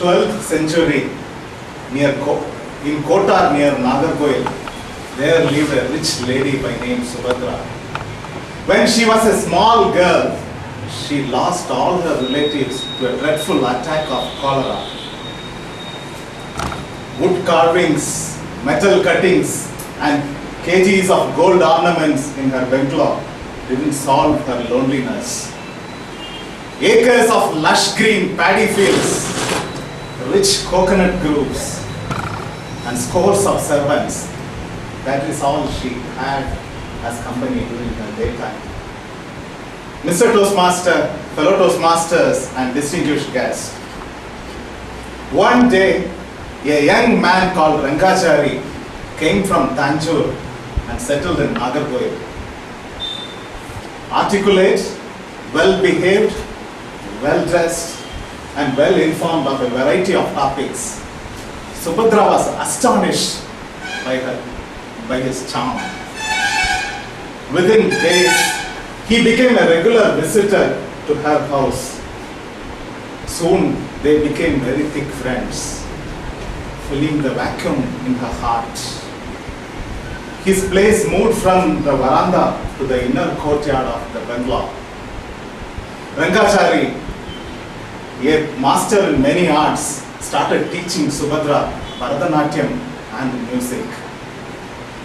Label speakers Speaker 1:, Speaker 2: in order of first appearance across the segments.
Speaker 1: 12th century, in Kotar near Nagarkoil, there lived a rich lady by name Subhadra. When she was a small girl, she lost all her relatives to a dreadful attack of cholera. Wood carvings, metal cuttings, and kgs of gold ornaments in her bungalow didn't solve her loneliness. Acres of lush green paddy fields, rich coconut groves, and scores of servants. That is all she had as company during her daytime. Mr. Toastmaster, fellow Toastmasters, and distinguished guests. One day, a young man called Rangachari came from Tanjore and settled in Nagarkoil. Articulate, well-behaved, well-dressed, and well-informed of a variety of topics, Subhadra was astonished by his charm. Within days, he became a regular visitor to her house. Soon, they became very thick friends, filling the vacuum in her heart. His place moved from the veranda to the inner courtyard of the bungalow. Rangachari, a master in many arts, started teaching Subhadra Bharatanatyam and music.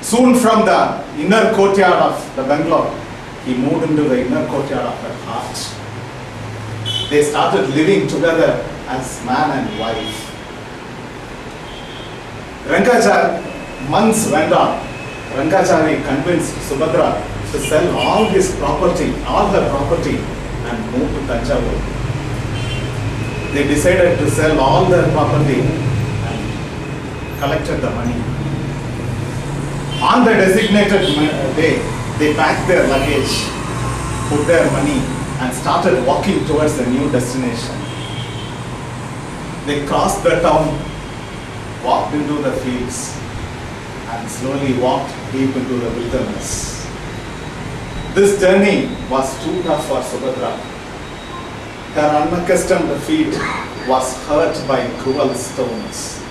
Speaker 1: Soon from the inner courtyard of the bungalow, he moved into the inner courtyard of her heart. They started living together as man and wife. Months went on. Rangachari convinced Subhadra to sell all her property, and move to Tanjavur. They decided to sell all their property and collected the money. On the designated day, they packed their luggage, put their money, and started walking towards the new destination. They crossed the town, walked into the fields, and slowly walked deep into the wilderness. This journey was too tough for Subhadra. Her unaccustomed feet was hurt by cruel stones.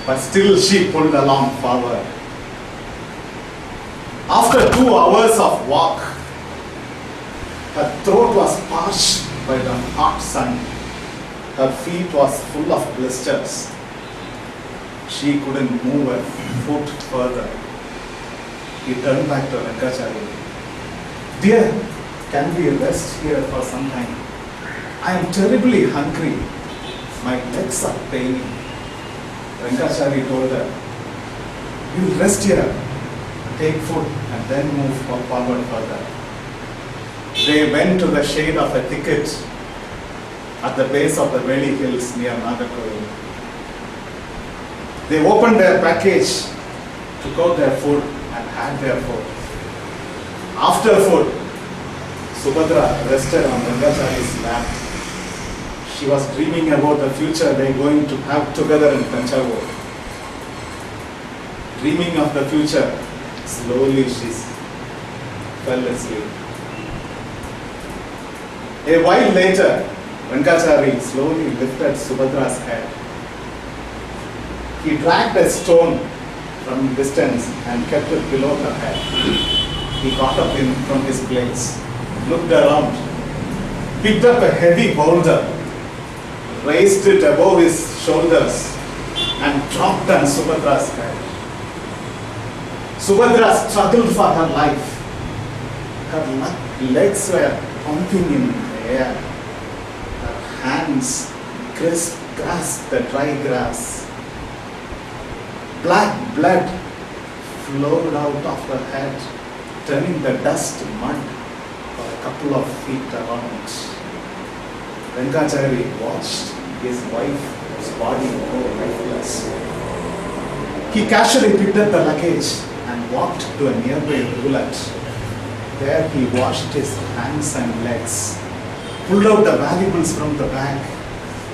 Speaker 1: But still she pulled along forward. After 2 hours of walk, her throat was parched by the hot sun. Her feet was full of blisters. She couldn't move a foot further. He turned back to Rangachari. Dear, can we rest here for some time? I am terribly hungry. My legs are paining. Rangachari told her, you will rest here, take food, and then move forward further. They went to the shade of a thicket at the base of the Valley Hills near Nagarkoil. They opened their package, took out their food, and had their food. After food, Subhadra rested on Rangachari's lap. She was dreaming about the future they were going to have together in Tanjavur. Dreaming of the future, slowly she fell asleep. A while later, Rangachari slowly lifted Subhadra's head. He dragged a stone from distance and kept it below her head. He got up from his place, looked around, picked up a heavy boulder, raised it above his shoulders, and dropped on Subhadra's head. Subhadra struggled for her life. Her legs were pumping in the air. Her hands grasped the dry grass. Black blood flowed out of her head, turning the dust to mud for a couple of feet around. Rangachari watched his wife's body go lifeless. He casually picked up the luggage and walked to a nearby rivulet. There he washed his hands and legs, pulled out the valuables from the bag,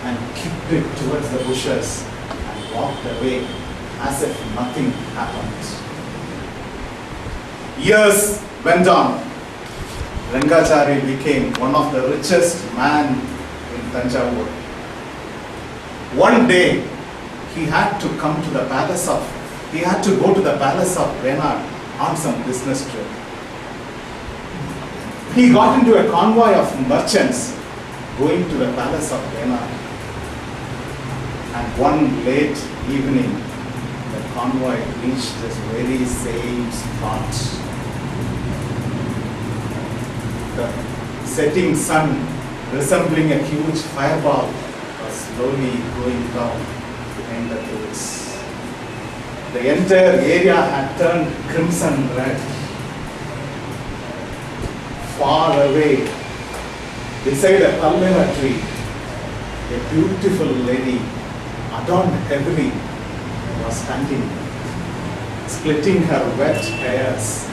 Speaker 1: and kicked it towards the bushes and walked away as if nothing happened. Years went on. Rangachari became one of the richest men in Tanjavur. One day, he had to go to the palace of Reynard on some business trip. He got into a convoy of merchants going to the palace of Reynard. And one late evening, the convoy reached this very same spot. The setting sun, resembling a huge fireball, was slowly going down behind the hills. The entire area had turned crimson red. Far away, beside a palmera tree, a beautiful lady, adorned heavily, was standing, splitting her wet hairs,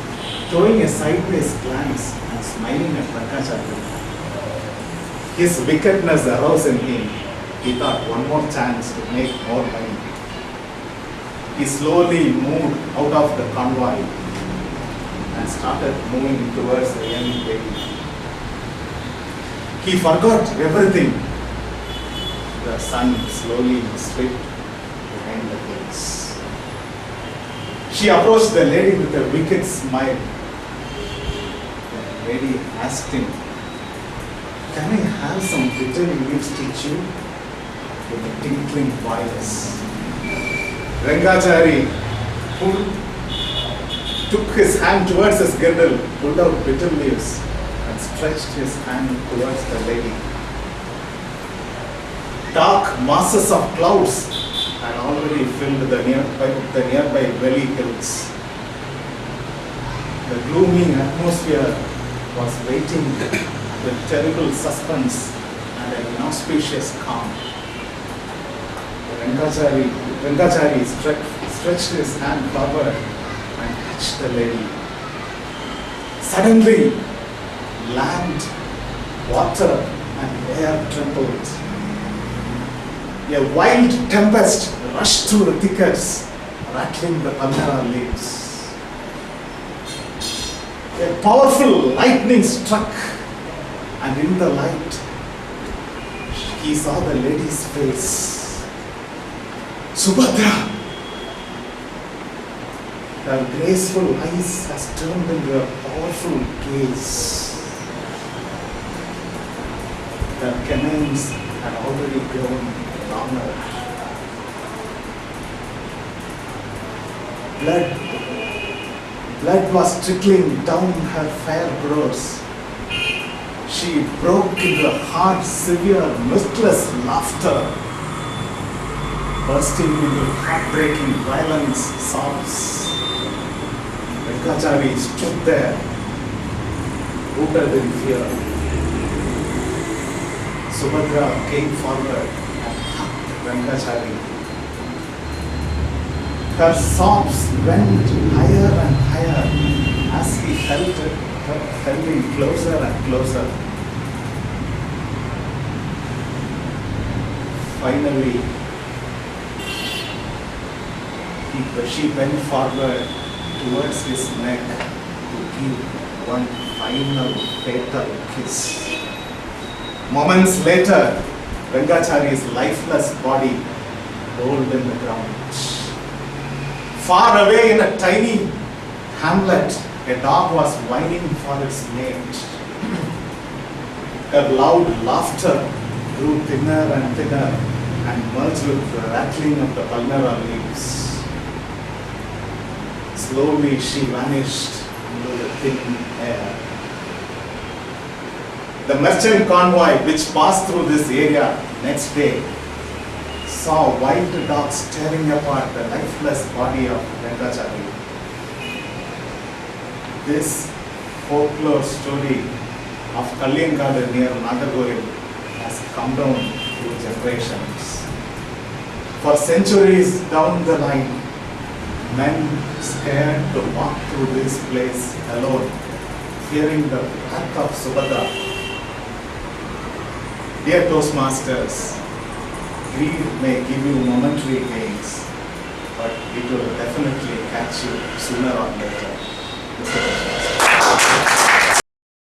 Speaker 1: throwing a sideways glance and smiling at Rankachari. His wickedness arose in him. He thought, one more chance to make more money. He slowly moved out of the convoy and started moving towards the young lady. He forgot everything. The sun slowly slipped behind the hills. She approached the lady with a wicked smile. The lady asked him, "Can I have some bitter leaves stew?" With a tinkling voice. Rankachari took his hand towards his girdle, pulled out bitter leaves, and stretched his hand towards the lady. Dark masses of clouds had already filled the nearby valley hills. The gloomy atmosphere was waiting with terrible suspense and an inauspicious calm. Rankachari stretched his hand forward and touched the lady. Suddenly, land, water, and air trembled. A wild tempest rushed through the thickets, rattling the palmera leaves. A powerful lightning struck, and in the light, he saw the lady's face. Subhadra! Her graceful eyes has turned into a powerful gaze. Her canines had already grown longer. Blood was trickling down her fair brows. She broke into a hard, severe, mirthless laughter, bursting into heartbreaking, violent sobs. Rankachari stood there, rooted in fear. Subhadra came forward and hugged Rankachari. Her sobs went higher and higher as he held him closer and closer. Finally, she bent forward towards his neck to give one final fatal kiss. Moments later, Rankachari's lifeless body rolled in the ground. Far away in a tiny hamlet, a dog was whining for its mate. Her loud laughter grew thinner and thinner and merged with the rattling of the palmera leaves. Slowly she vanished into the thin air. The merchant convoy which passed through this area next day saw wild dogs tearing apart the lifeless body of Rankachari. This folklore story of Kalyangadu near Nagarkoil has come down through generations. For centuries down the line, men scared to walk through this place alone, fearing the wrath of Subhadra. Dear Toastmasters, greed may give you momentary gains, but it will definitely catch you sooner or later.